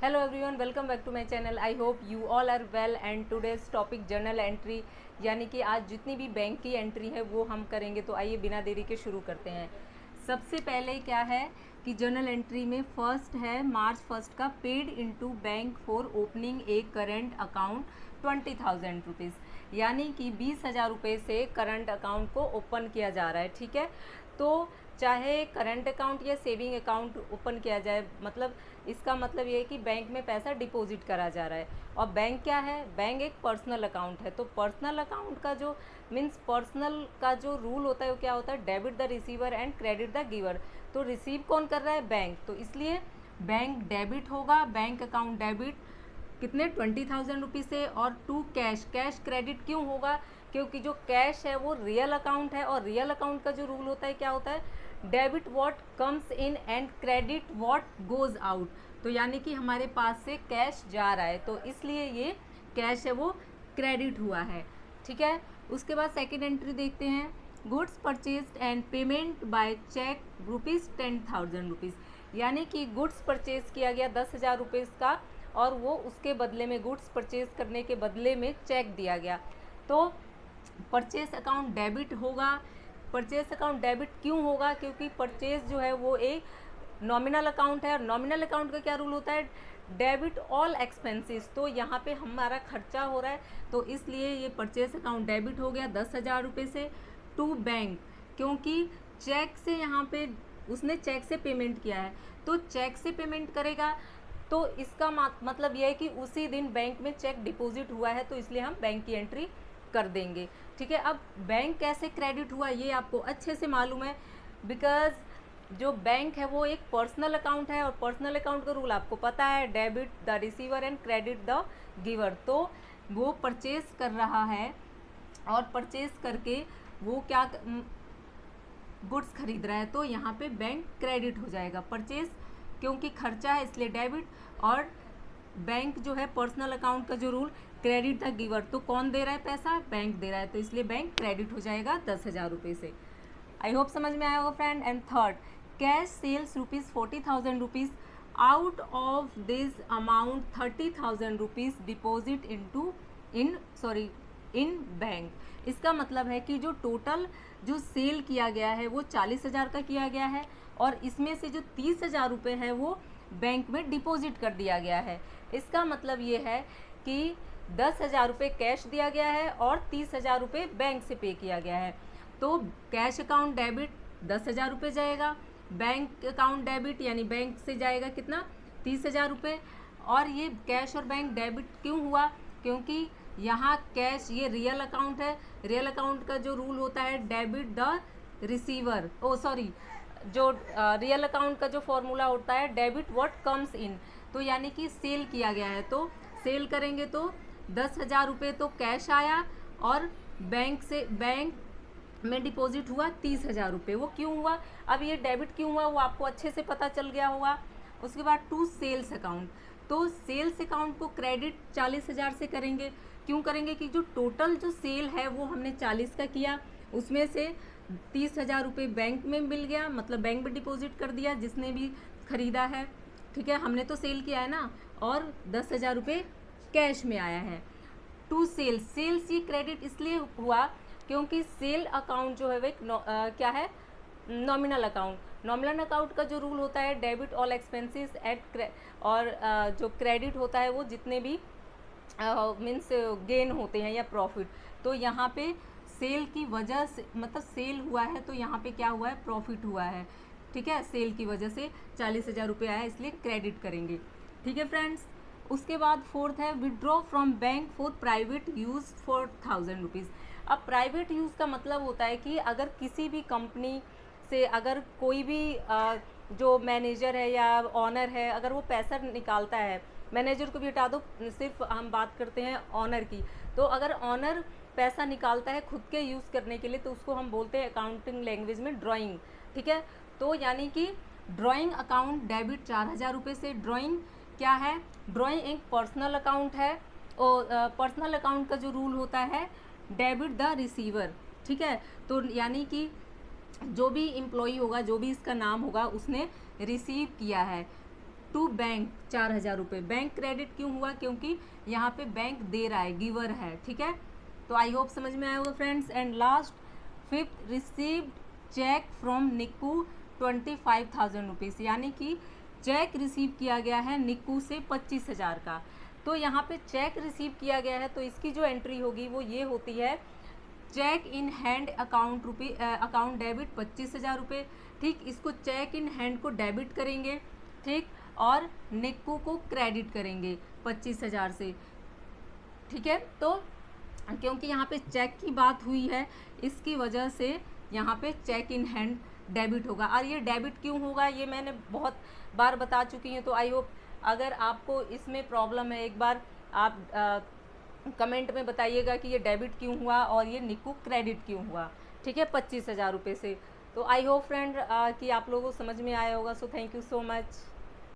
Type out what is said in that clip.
Hello everyone, welcome back to my channel. I hope you all are well and today's topic journal entry, यानी कि आज जितनी भी bank की entry है वो हम करेंगे। तो आइए बिना देरी के शुरू करते हैं। सबसे पहले क्या है कि जर्नल एंट्री में फर्स्ट है मार्च 1 का paid into bank for opening A current account 20,000 rupees, यानी कि 20,000 रुपये से करंट अकाउंट को ओपन किया जा रहा है। ठीक है, तो चाहे करंट अकाउंट या सेविंग अकाउंट ओपन किया जाए, मतलब इसका मतलब ये है कि बैंक में पैसा डिपॉजिट करा जा रहा है। और बैंक क्या है? बैंक एक पर्सनल अकाउंट है। तो पर्सनल अकाउंट का जो मीन्स पर्सनल का जो रूल होता है वो क्या होता है? Debit the receiver and credit the giver. तो रिसीव कौन कर रहा है? बैंक। तो इसलिए बैंक डेबिट होगा, बैंक अकाउंट डेबिट कितने 20,000 रुपीज़ से। और टू कैश, कैश क्रेडिट क्यों होगा? क्योंकि जो कैश है वो रियल अकाउंट है, और रियल अकाउंट का जो रूल होता है क्या होता है? Debit what comes in and credit what goes out. तो यानी कि हमारे पास से कैश जा रहा है, तो इसलिए ये कैश है वो क्रेडिट हुआ है। ठीक है, उसके बाद सेकेंड एंट्री देखते हैं। Goods purchase and payment by cheque ₹10,000 rupees, यानी कि गुड्स परचेज किया गया 10,000 रुपये का, और वो उसके बदले में गुड्स परचेज करने के बदले में चेक दिया गया। तो परचेज अकाउंट डेबिट होगा। परचेज अकाउंट डेबिट क्यों होगा? क्योंकि परचेज जो है वो एक नॉमिनल अकाउंट है, और नॉमिनल अकाउंट का क्या रूल होता है? Debit all expenses. तो यहाँ पे हमारा खर्चा हो रहा है, तो इसलिए ये परचेज अकाउंट डेबिट हो गया 10,000 रुपये से टू बैंक, क्योंकि चेक से यहाँ पे उसने चेक से पेमेंट किया है। तो चेक से पेमेंट करेगा तो इसका मतलब यह है कि उसी दिन बैंक में चेक डिपॉजिट हुआ है, तो इसलिए हम बैंक की एंट्री कर देंगे। ठीक है, अब बैंक कैसे क्रेडिट हुआ ये आपको अच्छे से मालूम है, बिकॉज जो बैंक है वो एक पर्सनल अकाउंट है, और पर्सनल अकाउंट का रूल आपको पता है, debit the receiver and credit the giver. तो वो परचेज कर रहा है, और परचेज करके वो क्या गुड्स खरीद रहा है, तो यहाँ पे बैंक क्रेडिट हो जाएगा। परचेज क्योंकि खर्चा है इसलिए डेबिट, और बैंक जो है पर्सनल अकाउंट का जो रूल क्रेडिट द गिवर, तो कौन दे रहा है पैसा? बैंक दे रहा है, तो इसलिए बैंक क्रेडिट हो जाएगा 10,000 रुपये से। आई होप समझ में आया होगा friend. And third, cash sales ₹40,000 rupees, out of this amount 30,000 rupees deposit in bank. इसका मतलब है कि जो टोटल जो सेल किया गया है वो 40,000 का किया गया है, और इसमें से जो 30,000 रुपये है वो बैंक में डिपॉजिट कर दिया गया है। इसका मतलब ये है कि 10,000 रुपये कैश दिया गया है और 30,000 रुपये बैंक से पे किया गया है। तो कैश अकाउंट डेबिट 10,000 रुपये जाएगा, बैंक अकाउंट डेबिट यानी बैंक से जाएगा कितना? 30,000 रुपये। और ये कैश और बैंक डेबिट क्यों हुआ? क्योंकि यहाँ कैश ये रियल अकाउंट है, रियल अकाउंट का जो रूल होता है डेबिट द रिसीवर, जो रियल अकाउंट का जो फॉर्मूला होता है डेबिट व्हाट कम्स इन। तो यानी कि सेल किया गया है, तो सेल करेंगे तो 10,000 रुपये तो कैश आया, और बैंक में डिपॉजिट हुआ 30,000 रुपये। वो क्यों हुआ? अब ये डेबिट क्यों हुआ वो आपको अच्छे से पता चल गया होगा। उसके बाद टू सेल्स अकाउंट, तो सेल्स अकाउंट को क्रेडिट 40,000 से करेंगे। क्यों करेंगे? कि जो टोटल जो सेल है वो हमने 40 का किया, उसमें से 30,000 रुपये बैंक में मिल गया, मतलब बैंक में डिपॉजिट कर दिया जिसने भी खरीदा है। ठीक है, हमने तो सेल किया है ना, और 10,000 रुपये कैश में आया है। टू सेल्स ये क्रेडिट इसलिए हुआ क्योंकि सेल अकाउंट जो है वो एक क्या है? Nominal account. नॉमिनल अकाउंट का जो रूल होता है डेबिट ऑल एक्सपेंसेस और जो क्रेडिट होता है वो जितने भी मीन्स गेन होते हैं या प्रॉफिट। तो यहाँ पे सेल की वजह से, मतलब सेल हुआ है तो यहाँ पे क्या हुआ है? प्रॉफिट हुआ है। ठीक है, सेल की वजह से 40,000 रुपये आया, इसलिए क्रेडिट करेंगे। ठीक है फ्रेंड्स, उसके बाद फोर्थ है withdraw from bank for private use 4,000 rupees. अब प्राइवेट यूज़ का मतलब होता है कि अगर किसी भी कंपनी से अगर कोई भी जो मैनेजर है या ऑनर है, अगर वो पैसा निकालता है, मैनेजर को भी हटा दो, सिर्फ हम बात करते हैं ऑनर की। तो अगर ऑनर पैसा निकालता है खुद के यूज़ करने के लिए, तो उसको हम बोलते हैं अकाउंटिंग लैंग्वेज में ड्राइंग। ठीक है, तो यानी कि ड्राइंग अकाउंट डेबिट 4,000 रुपये से। ड्राइंग क्या है? ड्राइंग एक पर्सनल अकाउंट है, और पर्सनल अकाउंट का जो रूल होता है डेबिट द रिसीवर। ठीक है, तो यानी कि जो भी एम्प्लॉई होगा, जो भी इसका नाम होगा, उसने रिसीव किया है। टू बैंक 4,000 रुपये। बैंक क्रेडिट क्यों हुआ? क्योंकि यहाँ पे बैंक दे रहा है, गिवर है, ठीक है। तो आई होप समझ में आया होगा friends. And last, fifth, received cheque from Nikku 25,000 rupees, यानी कि चेक रिसीव किया गया है निक्कू से 25,000 का। तो यहाँ पे चेक रिसीव किया गया है तो इसकी जो एंट्री होगी वो ये होती है, cheque in hand account debit 25,000 रुपये, ठीक। इसको चेक इन हैंड को डेबिट करेंगे, ठीक, और निक्कू को क्रेडिट करेंगे 25,000 से, ठीक है। तो क्योंकि यहाँ पे चेक की बात हुई है इसकी वजह से यहाँ पे चेक इन हैंड डेबिट होगा। और ये डेबिट क्यों होगा ये मैंने बहुत बार बता चुकी हूँ। तो आई होप अगर आपको इसमें प्रॉब्लम है, एक बार आप कमेंट में बताइएगा कि ये डेबिट क्यों हुआ और ये निक्कू क्रेडिट क्यों हुआ, ठीक है, 25,000 रुपये से। तो आई होप फ्रेंड कि आप लोगों को समझ में आया होगा। So thank you so much.